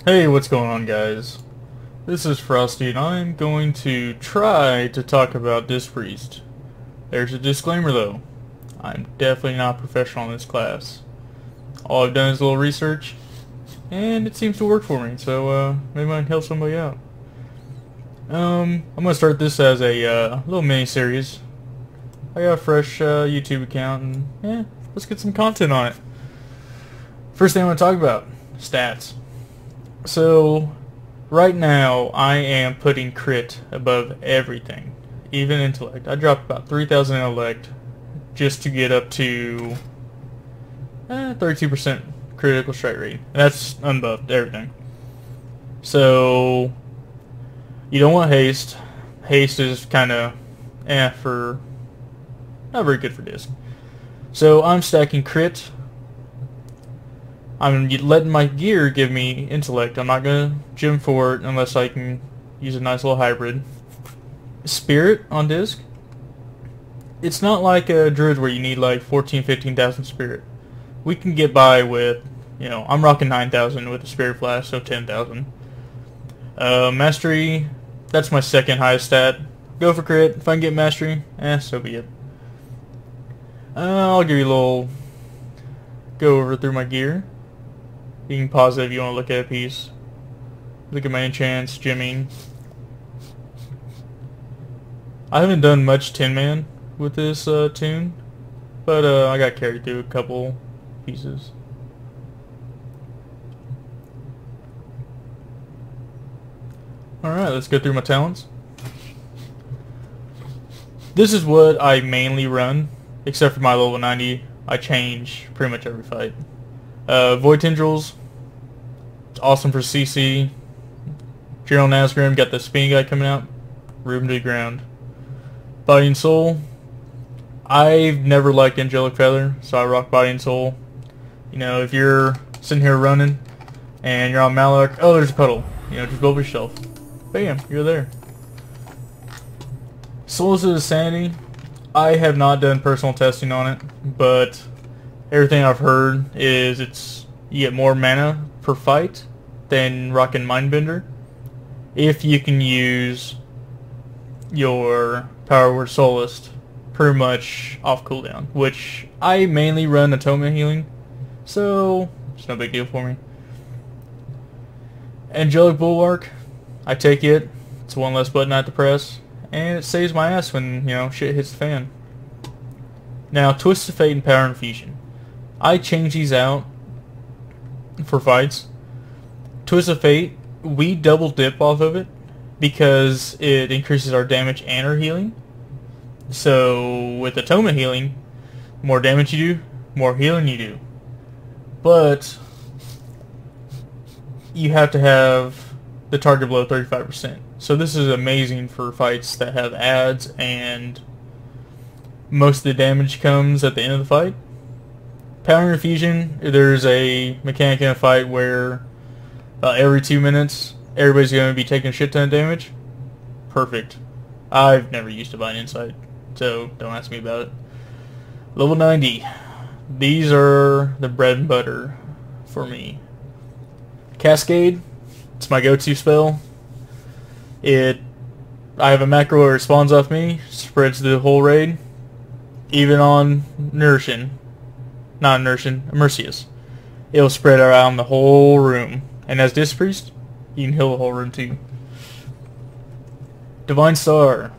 Hey, what's going on, guys? This is Frosty, and I'm going to try to talk about Disc Priest. There's a disclaimer, though. I'm definitely not a professional in this class. All I've done is a little research, and it seems to work for me, so maybe I can help somebody out. I'm going to start this as a little mini-series. I got a fresh YouTube account, and yeah, let's get some content on it. First thing I want to talk about, stats. So, right now, I am putting crit above everything, even intellect. I dropped about 3,000 intellect just to get up to 32% critical strike rate. And that's unbuffed, everything. So, you don't want haste. Haste is kind of, for, not very good for disc. So, I'm stacking crit. I'm letting my gear give me intellect. I'm not going to gym for it unless I can use a nice little hybrid. Spirit on disc. It's not like a druid where you need like 15,000 spirit. We can get by with, I'm rocking 9,000 with a spirit flash, so 10,000. Mastery, that's my second highest stat. Go for crit. If I can get mastery, so be it. I'll give you a little go over through my gear. You can pause it if you want to look at a piece. Look at my enchants, gymming. I haven't done much Tin Man with this tune, but I got carried through a couple pieces. Alright, let's go through my talents. This is what I mainly run, except for my level 90. I change pretty much every fight. Void Tendrils, it's awesome for CC. Gerald Nazgrim, got the spinning guy coming out. Root him to the ground. Body and Soul, I've never liked Angelic Feather, so I rock Body and Soul. If you're sitting here running and you're on Malak, oh, there's a puddle. Just go over yourself. Bam, you're there. Souls of Sanity, I have not done personal testing on it, but everything I've heard is you get more mana per fight than rockin' Mindbender if you can use your Power Word Soloist pretty much off cooldown, which I mainly run Atonement Healing, so it's no big deal for me. Angelic Bulwark, I take it. It's one less button I have to press, and it saves my ass when, shit hits the fan. Now, Twist of Fate and Power Infusion. I change these out for fights. Twist of Fate, we double dip off of it because it increases our damage and our healing. So with Atonement Healing, more damage you do, more healing you do. But you have to have the target below 35%. So this is amazing for fights that have adds and most of the damage comes at the end of the fight. Power Infusion, there's a mechanic in a fight where every 2 minutes everybody's going to be taking a shit ton of damage. Perfect. I've never used Divine Insight, so don't ask me about it. Level 90. These are the bread and butter for me. Cascade, it's my go-to spell. I have a macro where it spawns off me, spreads the whole raid, even on Nourishing. Not Nourishing, Mercius. It'll spread around the whole room. And as Disc Priest, you can heal the whole room too. Divine Star.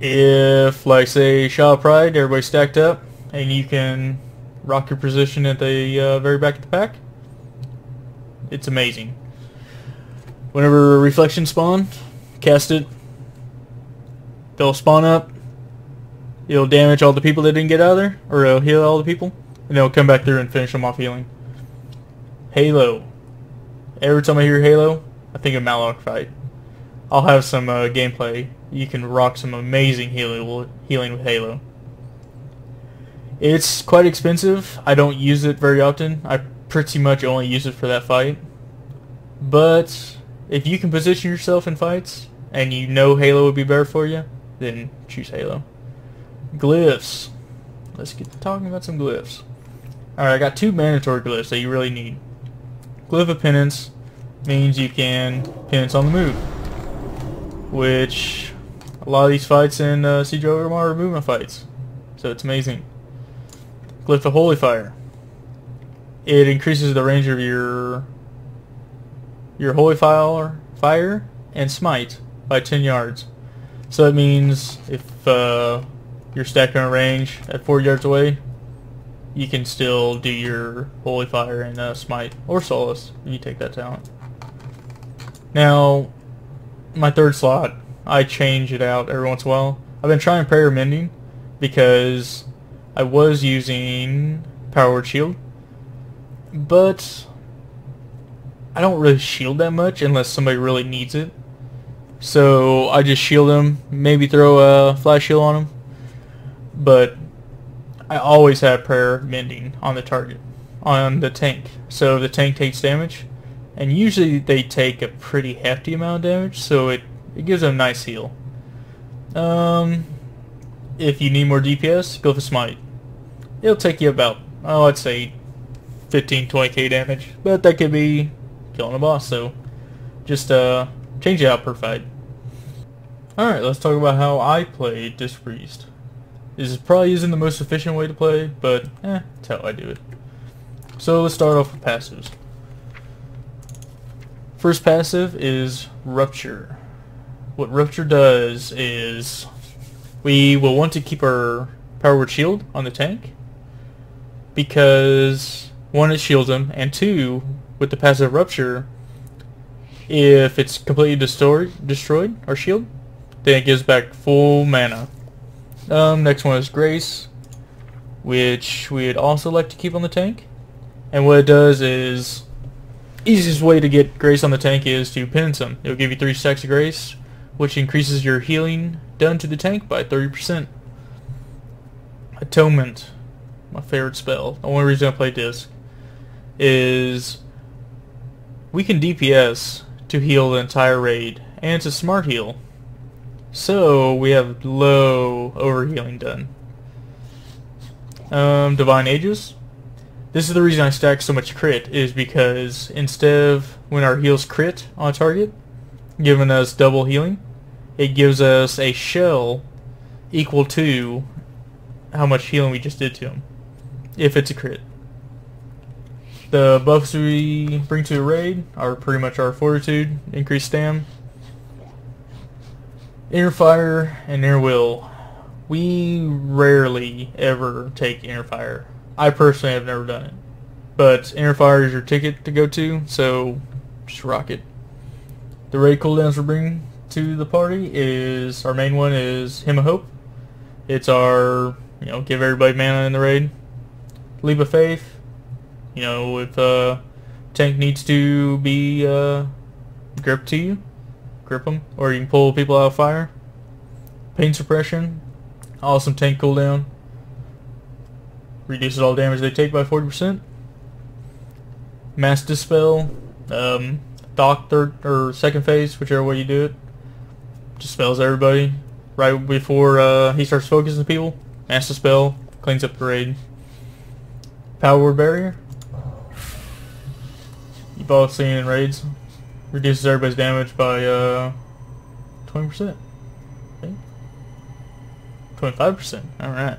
If, like, say, Shaw of Pride, everybody's stacked up, and you can rock your position at the very back of the pack, it's amazing. Whenever Reflection spawn, cast it. They'll spawn up. It'll damage all the people that didn't get out of there, or it'll heal all the people, and they'll come back through and finish them off healing. Halo. Every time I hear Halo, I think of Malak fight. I'll have some gameplay. You can rock some amazing healing with Halo. It's quite expensive. I don't use it very often. I pretty much only use it for that fight. But if you can position yourself in fights, and you know Halo would be better for you, then choose Halo. Glyphs. Let's get to talking about some glyphs. Alright, I got two mandatory glyphs that you really need. Glyph of Penance. means you can Penance on the move, which a lot of these fights in Siege of Orgrimmar are movement fights, so it's amazing. Glyph of Holy Fire. It increases the range of your Holy Fire and Smite by 10 yards. So that means if you're stacking a range at 4 yards away, you can still do your Holy Fire and Smite or Solace when you take that talent. Now, my third slot, I change it out every once in a while. I've been trying Prayer Mending because I was using Power Word Shield, but I don't really shield that much unless somebody really needs it. So I just shield them, maybe throw a flash shield on them, but I always have Prayer Mending on the target, on the tank. So the tank takes damage, and usually they take a pretty hefty amount of damage, so it gives them a nice heal. If you need more DPS, go for Smite. It'll take you about, I'd say 15-20k damage, but that could be killing a boss, so just change it out per fight. Alright, let's talk about how I play Disc Priest. This is probably isn't the most efficient way to play, but that's how I do it. So let's start off with passives. First passive is Rupture. What Rupture does is we will want to keep our Power Word Shield on the tank because 1, it shields them, and 2, with the passive Rupture, if it's completely destroyed our shield, then it gives back full mana. Next one is Grace, which we'd also like to keep on the tank. And what it does is, easiest way to get Grace on the tank is to Penance them. It'll give you 3 stacks of Grace, which increases your healing done to the tank by 30%. Atonement, my favorite spell. The only reason I play Disc is we can DPS to heal the entire raid, and it's a smart heal. So we have low overhealing done. Divine Aegis. This is the reason I stack so much crit, is because instead of when our heals crit on a target, giving us double healing, it gives us a shell equal to how much healing we just did to him, if it's a crit. The buffs we bring to a raid are pretty much our Fortitude, increased stam, Inner Fire, and Inner Will. We rarely ever take Inner Fire. I personally have never done it. But Inner Fire is your ticket to go to, so just rock it. The raid cooldowns we bring to the party is, our main one is Hymn of Hope. It's our, give everybody mana in the raid. Leap of Faith. If tank needs to be gripped to you, grip them, or you can pull people out of fire. Pain Suppression, awesome tank cooldown, reduces all damage they take by 40%. Mass Dispel, Doc third or second phase, whichever way you do it, dispels everybody right before he starts focusing people. Mass Dispel cleans up the raid. Power Word Barrier, you've all seen in raids, reduces everybody's damage by 20%. Okay. 25%. Alright.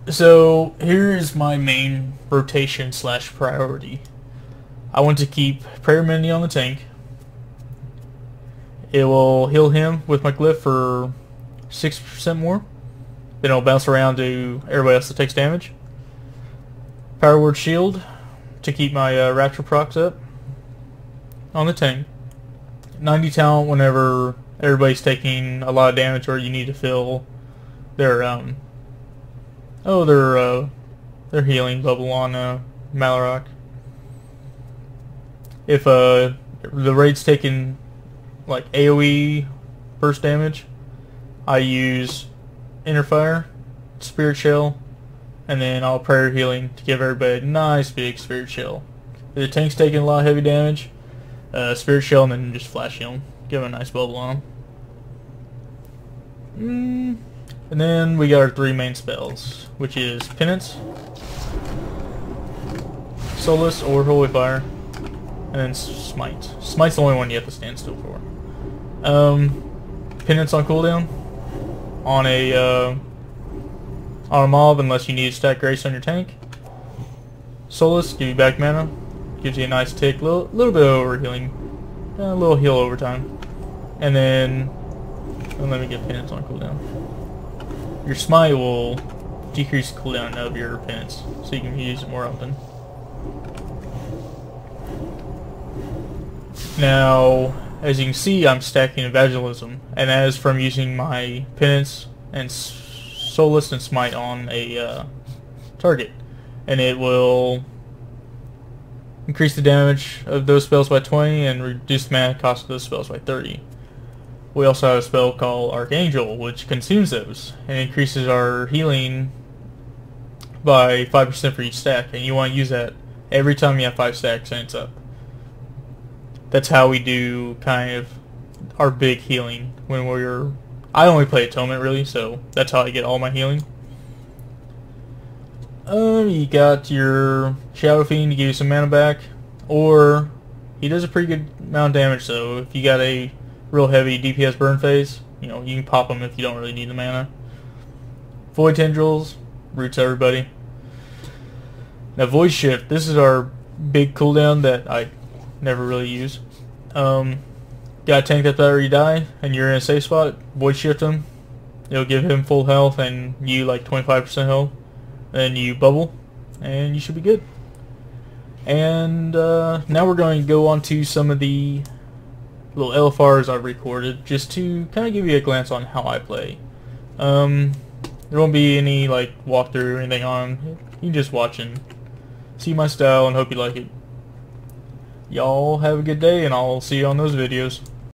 So here's my main rotation / priority. I want to keep Prayer Mending on the tank. It will heal him with my glyph for 6% more. Then it'll bounce around to everybody else that takes damage. Power Word Shield to keep my Rapture procs up on the tank. 90 talent whenever everybody's taking a lot of damage or you need to fill their their healing bubble on Malorok. If the raid's taking like AoE burst damage, I use Inner Fire, Spirit Shell, and then I'll Prayer Healing to give everybody a nice big Spirit Shell. If the tank's taking a lot of heavy damage, Spirit Shell, and then just Flash Heal, give them a nice bubble on them. And then we got our 3 main spells, which is Penance, Solace, or Holy Fire. and then Smite. Smite's the only one you have to stand still for. Penance on cooldown on a mob unless you need to stack Grace on your tank. Solace, give you back mana, gives you a nice tick, little bit of overhealing, a little heal over time, and then let me get Penance on cooldown. Your Smite will decrease the cooldown of your Penance, so you can use it more often. Now, as you can see, I'm stacking Evangelism, and that is from using my Penance and Solace and Smite on a target, and it will increase the damage of those spells by 20 and reduce the mana cost of those spells by 30. We also have a spell called Archangel, which consumes those and increases our healing by 5% for each stack, and you want to use that every time you have 5 stacks and it's up. That's how we do kind of our big healing when we're... I only play Atonement really, so that's how I get all my healing. You got your Shadow Fiend to give you some mana back, or he does a pretty good amount of damage, so if you got a real heavy DPS burn phase, you know, you can pop them if you don't really need the mana. Void Tendrils, roots everybody. Now Void Shift, this is our big cooldown that I never really use. Got a tank that's already die, and you're in a safe spot, Void Shift him. It'll give him full health and you like 25% health. Then you bubble, and you should be good. And now we're going to go on to some of the little LFRs I've recorded, just to kind of give you a glance on how I play. There won't be any like walkthrough or anything on. You can just watch and see my style and hope you like it. Y'all have a good day, and I'll see you on those videos.